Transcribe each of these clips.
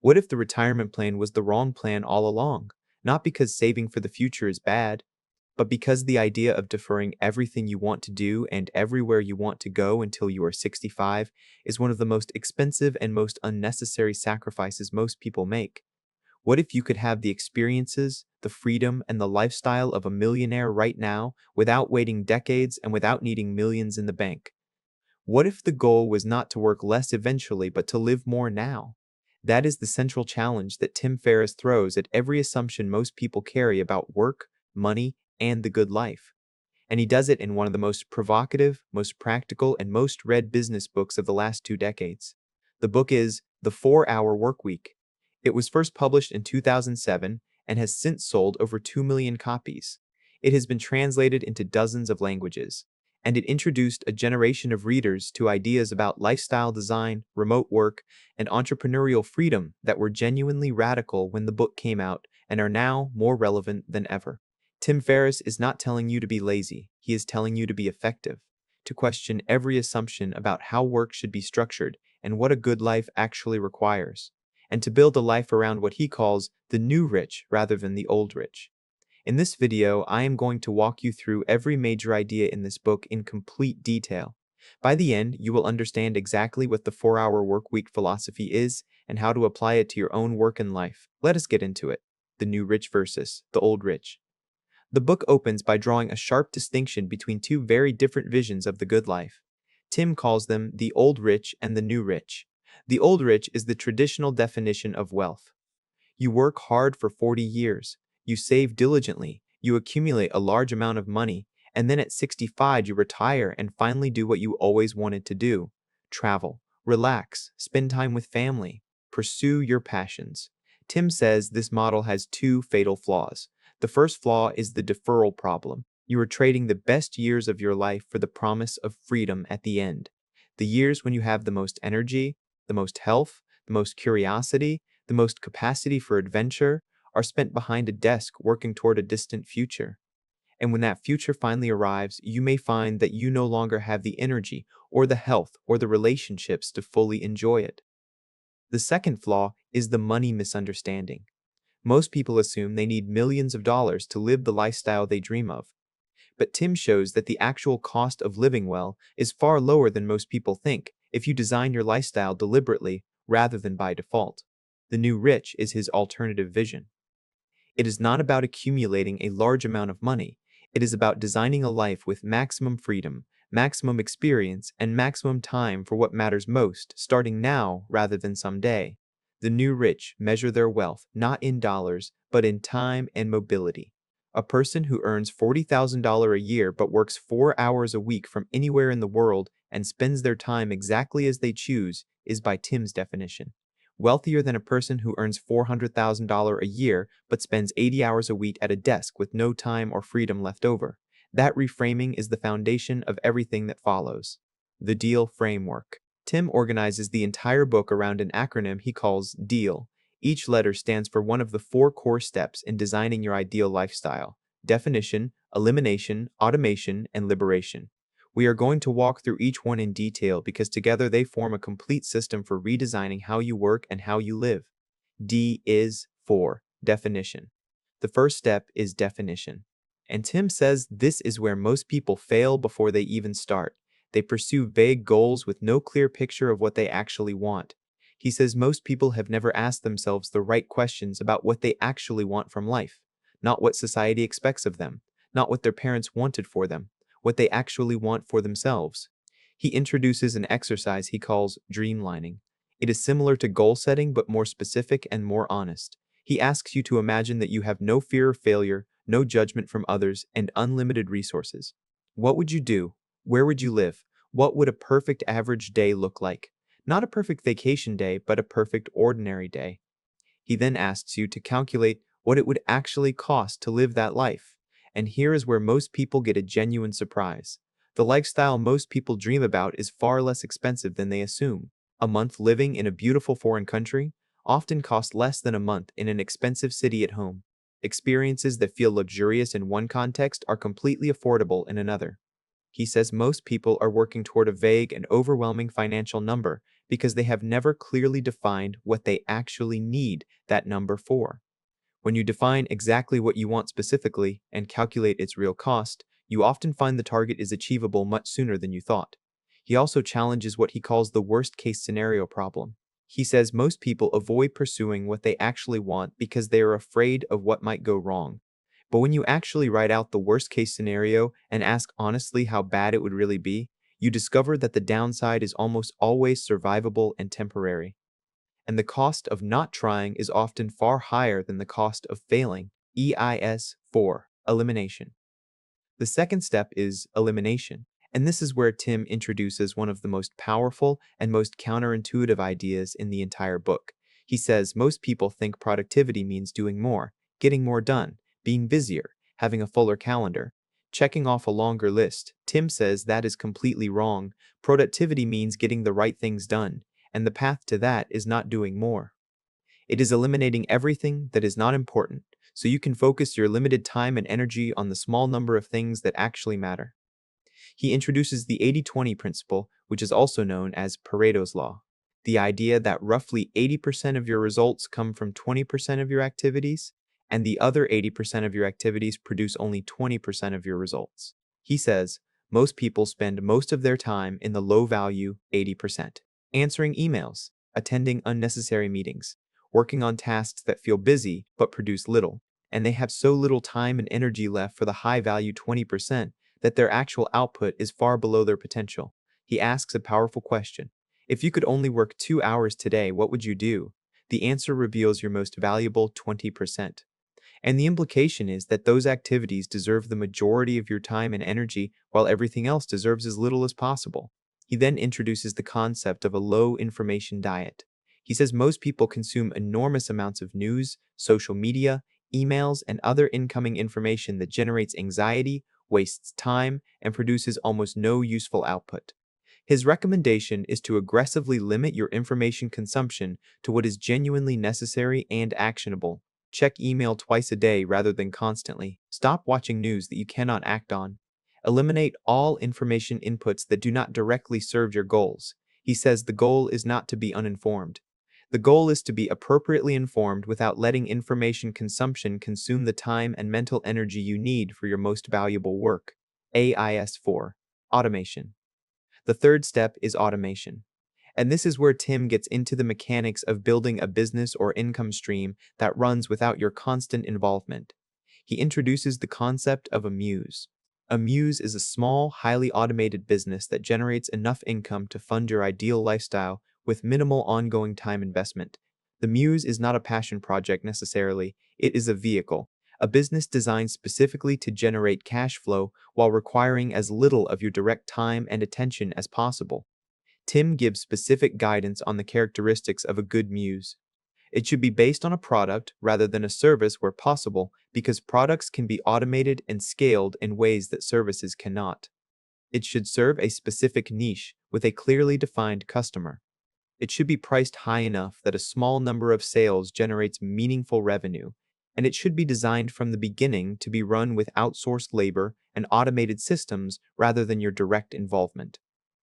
What if the retirement plan was the wrong plan all along? Not because saving for the future is bad, but because the idea of deferring everything you want to do and everywhere you want to go until you are 65 is one of the most expensive and most unnecessary sacrifices most people make. What if you could have the experiences, the freedom, and the lifestyle of a millionaire right now without waiting decades and without needing millions in the bank? What if the goal was not to work less eventually, but to live more now? That is the central challenge that Tim Ferriss throws at every assumption most people carry about work, money, and the good life. And he does it in one of the most provocative, most practical, and most read business books of the last 2 decades. The book is The 4-Hour Workweek. It was first published in 2007 and has since sold over 2 million copies. It has been translated into dozens of languages, and it introduced a generation of readers to ideas about lifestyle design, remote work, and entrepreneurial freedom that were genuinely radical when the book came out and are now more relevant than ever. Tim Ferriss is not telling you to be lazy, he is telling you to be effective, to question every assumption about how work should be structured and what a good life actually requires, and to build a life around what he calls the new rich rather than the old rich. In this video, I am going to walk you through every major idea in this book in complete detail. By the end, you will understand exactly what the 4-hour workweek philosophy is and how to apply it to your own work and life. Let us get into it. The new rich versus the old rich. The book opens by drawing a sharp distinction between two very different visions of the good life. Tim calls them the old rich and the new rich. The old rich is the traditional definition of wealth. You work hard for 40 years, you save diligently, you accumulate a large amount of money, and then at 65 you retire and finally do what you always wanted to do. Travel, relax, spend time with family, pursue your passions. Tim says this model has two fatal flaws. The first flaw is the deferral problem. You are trading the best years of your life for the promise of freedom at the end. The years when you have the most energy, the most health, the most curiosity, the most capacity for adventure are spent behind a desk working toward a distant future. And when that future finally arrives, you may find that you no longer have the energy or the health or the relationships to fully enjoy it. The second flaw is the money misunderstanding. Most people assume they need millions of dollars to live the lifestyle they dream of. But Tim shows that the actual cost of living well is far lower than most people think if you design your lifestyle deliberately rather than by default. The new rich is his alternative vision. It is not about accumulating a large amount of money. It is about designing a life with maximum freedom, maximum experience, and maximum time for what matters most, starting now rather than someday. The new rich measure their wealth not in dollars, but in time and mobility. A person who earns $40,000 a year but works 4 hours a week from anywhere in the world and spends their time exactly as they choose is, by Tim's definition, wealthier than a person who earns $400,000 a year but spends 80 hours a week at a desk with no time or freedom left over. That reframing is the foundation of everything that follows. The DEAL framework. Tim organizes the entire book around an acronym he calls DEAL. Each letter stands for one of the 4 core steps in designing your ideal lifestyle: definition, elimination, automation, and liberation. We are going to walk through each one in detail because together they form a complete system for redesigning how you work and how you live. D is for definition. The first step is definition. And Tim says this is where most people fail before they even start. They pursue vague goals with no clear picture of what they actually want. He says most people have never asked themselves the right questions about what they actually want from life, not what society expects of them, not what their parents wanted for them, what they actually want for themselves. He introduces an exercise he calls dreamlining. It is similar to goal setting but more specific and more honest. He asks you to imagine that you have no fear of failure, no judgment from others, and unlimited resources. What would you do? Where would you live? What would a perfect average day look like? Not a perfect vacation day, but a perfect ordinary day. He then asks you to calculate what it would actually cost to live that life. And here is where most people get a genuine surprise. The lifestyle most people dream about is far less expensive than they assume. A month living in a beautiful foreign country often costs less than a month in an expensive city at home. Experiences that feel luxurious in one context are completely affordable in another. He says most people are working toward a vague and overwhelming financial number because they have never clearly defined what they actually need that number for. When you define exactly what you want specifically and calculate its real cost, you often find the target is achievable much sooner than you thought. He also challenges what he calls the worst case scenario problem. He says most people avoid pursuing what they actually want because they are afraid of what might go wrong. But when you actually write out the worst case scenario and ask honestly how bad it would really be, you discover that the downside is almost always survivable and temporary. And the cost of not trying is often far higher than the cost of failing. EIS 4. Elimination. The second step is elimination, and this is where Tim introduces one of the most powerful and most counterintuitive ideas in the entire book. He says most people think productivity means doing more, getting more done, being busier, having a fuller calendar, checking off a longer list. Tim says that is completely wrong. Productivity means getting the right things done, and the path to that is not doing more. It is eliminating everything that is not important, so you can focus your limited time and energy on the small number of things that actually matter. He introduces the 80-20 principle, which is also known as Pareto's Law, the idea that roughly 80% of your results come from 20% of your activities, and the other 80% of your activities produce only 20% of your results. He says, most people spend most of their time in the low-value 80%, answering emails, attending unnecessary meetings, working on tasks that feel busy but produce little, and they have so little time and energy left for the high-value 20% that their actual output is far below their potential. He asks a powerful question. If you could only work 2 hours today, what would you do? The answer reveals your most valuable 20%. And the implication is that those activities deserve the majority of your time and energy, while everything else deserves as little as possible. He then introduces the concept of a low information diet. He says most people consume enormous amounts of news, social media, emails, and other incoming information that generates anxiety, wastes time, and produces almost no useful output. His recommendation is to aggressively limit your information consumption to what is genuinely necessary and actionable. Check email twice a day rather than constantly. Stop watching news that you cannot act on. Eliminate all information inputs that do not directly serve your goals. He says the goal is not to be uninformed. The goal is to be appropriately informed without letting information consumption consume the time and mental energy you need for your most valuable work. AIS 4. Automation. The third step is automation. And this is where Tim gets into the mechanics of building a business or income stream that runs without your constant involvement. He introduces the concept of a muse. A muse is a small, highly automated business that generates enough income to fund your ideal lifestyle with minimal ongoing time investment. The muse is not a passion project necessarily, it is a vehicle, a business designed specifically to generate cash flow while requiring as little of your direct time and attention as possible. Tim gives specific guidance on the characteristics of a good muse. It should be based on a product rather than a service where possible, because products can be automated and scaled in ways that services cannot. It should serve a specific niche with a clearly defined customer. It should be priced high enough that a small number of sales generates meaningful revenue, and it should be designed from the beginning to be run with outsourced labor and automated systems rather than your direct involvement.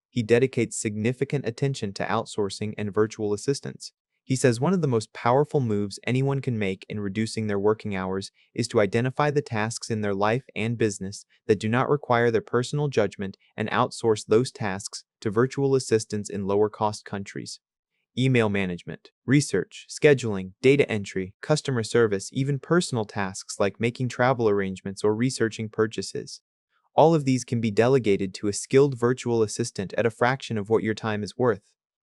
He dedicates significant attention to outsourcing and virtual assistants. He says one of the most powerful moves anyone can make in reducing their working hours is to identify the tasks in their life and business that do not require their personal judgment and outsource those tasks to virtual assistants in lower-cost countries. Email management, research, scheduling, data entry, customer service, even personal tasks like making travel arrangements or researching purchases. All of these can be delegated to a skilled virtual assistant at a fraction of what your time is worth.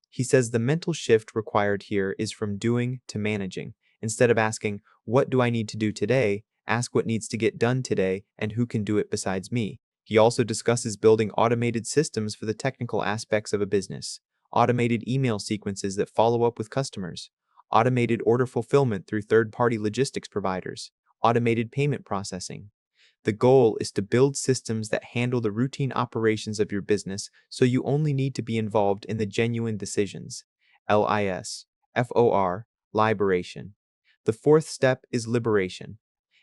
He says the mental shift required here is from doing to managing. Instead of asking, what do I need to do today? Ask what needs to get done today and who can do it besides me. He also discusses building automated systems for the technical aspects of a business, automated email sequences that follow up with customers, automated order fulfillment through third-party logistics providers, automated payment processing. The goal is to build systems that handle the routine operations of your business so you only need to be involved in the genuine decisions. LIS, liberation. The fourth step is liberation.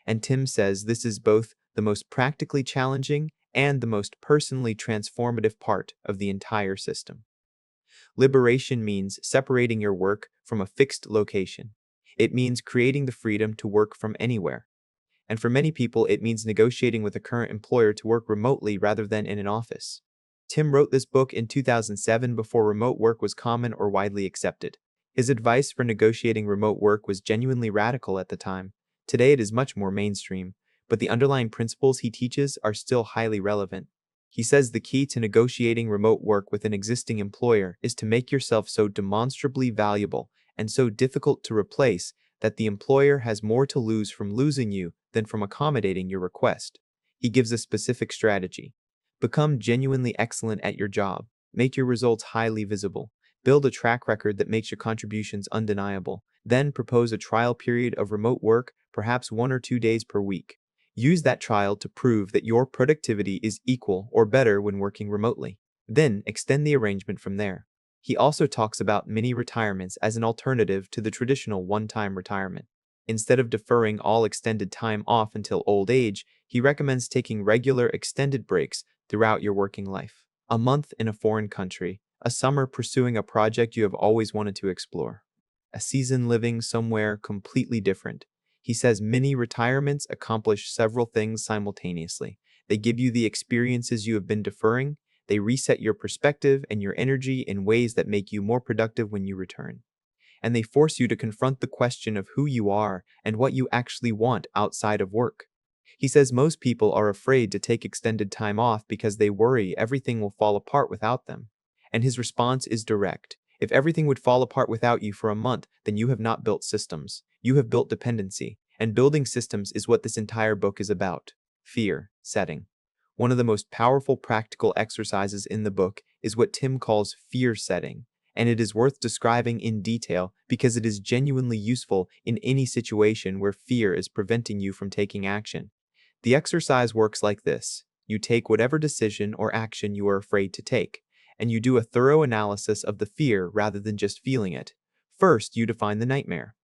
And Tim says this is both the most practically challenging and the most personally transformative part of the entire system. Liberation means separating your work from a fixed location. It means creating the freedom to work from anywhere. And for many people, it means negotiating with a current employer to work remotely rather than in an office. Tim wrote this book in 2007 before remote work was common or widely accepted. His advice for negotiating remote work was genuinely radical at the time. Today, it is much more mainstream, but the underlying principles he teaches are still highly relevant. He says the key to negotiating remote work with an existing employer is to make yourself so demonstrably valuable and so difficult to replace that the employer has more to lose from losing you than from accommodating your request. He gives a specific strategy. Become genuinely excellent at your job. Make your results highly visible. Build a track record that makes your contributions undeniable. Then propose a trial period of remote work, perhaps 1 or 2 days per week. Use that trial to prove that your productivity is equal or better when working remotely. Then extend the arrangement from there. He also talks about mini retirements as an alternative to the traditional one-time retirement. Instead of deferring all extended time off until old age, he recommends taking regular extended breaks throughout your working life. A month in a foreign country, a summer pursuing a project you have always wanted to explore, a season living somewhere completely different. He says mini retirements accomplish several things simultaneously. They give you the experiences you have been deferring. They reset your perspective and your energy in ways that make you more productive when you return. And they force you to confront the question of who you are and what you actually want outside of work. He says most people are afraid to take extended time off because they worry everything will fall apart without them. And his response is direct. If everything would fall apart without you for a month, then you have not built systems. You have built dependency. And building systems is what this entire book is about. Fear setting. One of the most powerful practical exercises in the book is what Tim calls fear setting, and it is worth describing in detail because it is genuinely useful in any situation where fear is preventing you from taking action. The exercise works like this. You take whatever decision or action you are afraid to take, and you do a thorough analysis of the fear rather than just feeling it. First, you define the nightmare.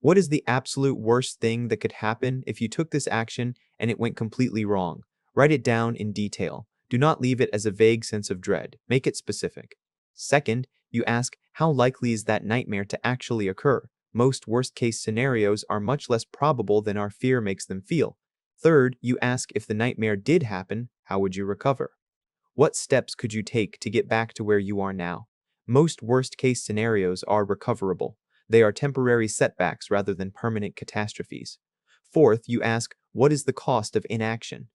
What is the absolute worst thing that could happen if you took this action and it went completely wrong? Write it down in detail. Do not leave it as a vague sense of dread. Make it specific. Second, you ask, how likely is that nightmare to actually occur? Most worst-case scenarios are much less probable than our fear makes them feel. Third, you ask, if the nightmare did happen, how would you recover? What steps could you take to get back to where you are now? Most worst-case scenarios are recoverable. They are temporary setbacks rather than permanent catastrophes. Fourth, you ask, what is the cost of inaction?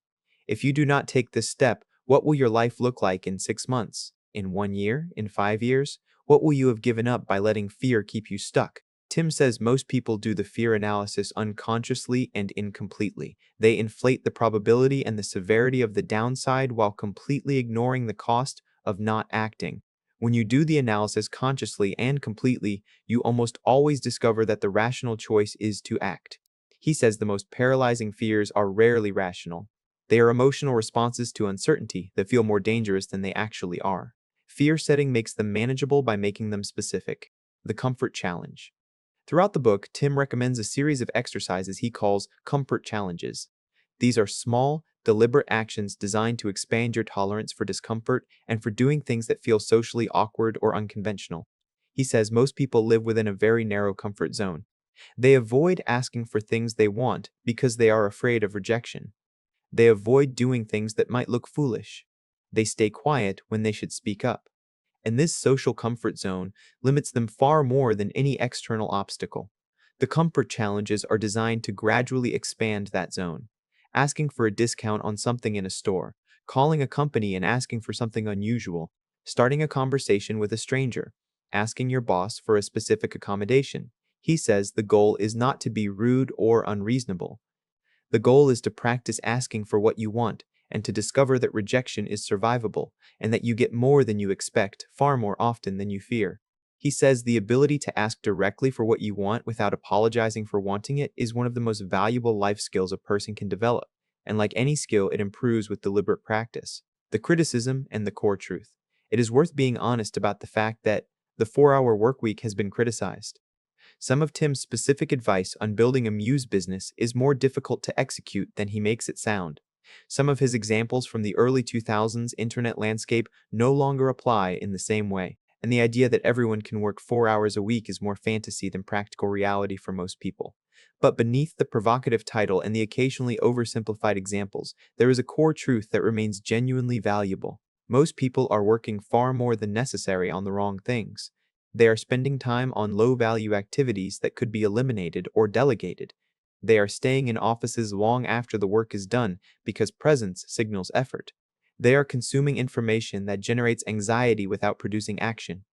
If you do not take this step, what will your life look like in 6 months? In 1 year? In 5 years? What will you have given up by letting fear keep you stuck? Tim says most people do the fear analysis unconsciously and incompletely. They inflate the probability and the severity of the downside while completely ignoring the cost of not acting. When you do the analysis consciously and completely, you almost always discover that the rational choice is to act. He says the most paralyzing fears are rarely rational. They are emotional responses to uncertainty that feel more dangerous than they actually are. Fear setting makes them manageable by making them specific. The comfort challenge. Throughout the book, Tim recommends a series of exercises he calls comfort challenges. These are small, deliberate actions designed to expand your tolerance for discomfort and for doing things that feel socially awkward or unconventional. He says most people live within a very narrow comfort zone. They avoid asking for things they want because they are afraid of rejection. They avoid doing things that might look foolish. They stay quiet when they should speak up. And this social comfort zone limits them far more than any external obstacle. The comfort challenges are designed to gradually expand that zone. Asking for a discount on something in a store, calling a company and asking for something unusual, starting a conversation with a stranger, asking your boss for a specific accommodation. He says the goal is not to be rude or unreasonable. The goal is to practice asking for what you want and to discover that rejection is survivable and that you get more than you expect far more often than you fear. He says the ability to ask directly for what you want without apologizing for wanting it is one of the most valuable life skills a person can develop, and like any skill, it improves with deliberate practice. The criticism and the core truth. It is worth being honest about the fact that the 4-hour workweek has been criticized. Some of Tim's specific advice on building a muse business is more difficult to execute than he makes it sound. Some of his examples from the early 2000s internet landscape no longer apply in the same way. and the idea that everyone can work 4 hours a week is more fantasy than practical reality for most people. But beneath the provocative title and the occasionally oversimplified examples, there is a core truth that remains genuinely valuable. Most people are working far more than necessary on the wrong things. They are spending time on low-value activities that could be eliminated or delegated. They are staying in offices long after the work is done because presence signals effort. They are consuming information that generates anxiety without producing action.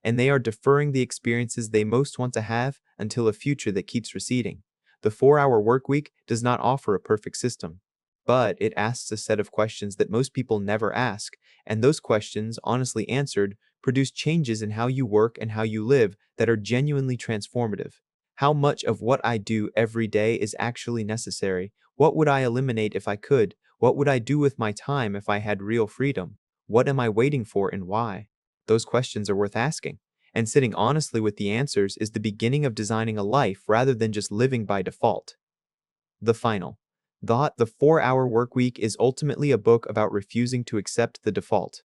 And they are deferring the experiences they most want to have until a future that keeps receding. The 4-hour workweek does not offer a perfect system, but it asks a set of questions that most people never ask, and those questions, honestly answered, produce changes in how you work and how you live that are genuinely transformative. How much of what I do every day is actually necessary? What would I eliminate if I could? What would I do with my time if I had real freedom? What am I waiting for and why? Those questions are worth asking. And sitting honestly with the answers is the beginning of designing a life rather than just living by default. The final thought: the 4-hour workweek is ultimately a book about refusing to accept the default.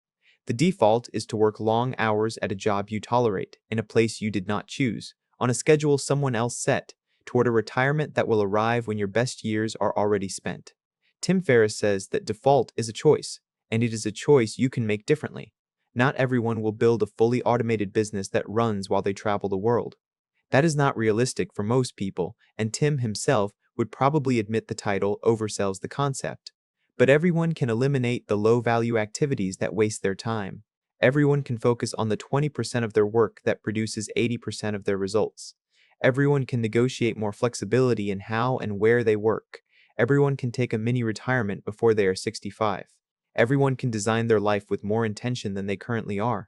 The default is to work long hours at a job you tolerate, in a place you did not choose, on a schedule someone else set, toward a retirement that will arrive when your best years are already spent. Tim Ferriss says that default is a choice, and it is a choice you can make differently. Not everyone will build a fully automated business that runs while they travel the world. That is not realistic for most people, and Tim himself would probably admit the title oversells the concept. But everyone can eliminate the low-value activities that waste their time. Everyone can focus on the 20% of their work that produces 80% of their results. Everyone can negotiate more flexibility in how and where they work. Everyone can take a mini retirement before they are 65. Everyone can design their life with more intention than they currently are.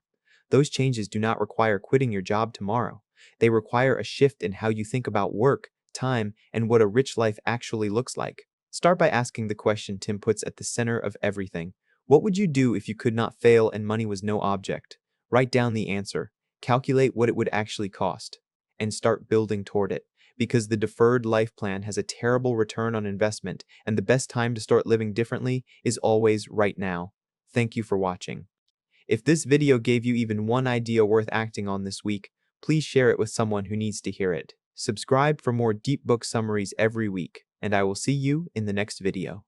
Those changes do not require quitting your job tomorrow. They require a shift in how you think about work, time, and what a rich life actually looks like. Start by asking the question Tim puts at the center of everything. What would you do if you could not fail and money was no object? Write down the answer, calculate what it would actually cost, and start building toward it. Because the deferred life plan has a terrible return on investment, and the best time to start living differently is always right now. Thank you for watching. If this video gave you even one idea worth acting on this week, please share it with someone who needs to hear it. Subscribe for more deep book summaries every week, and I will see you in the next video.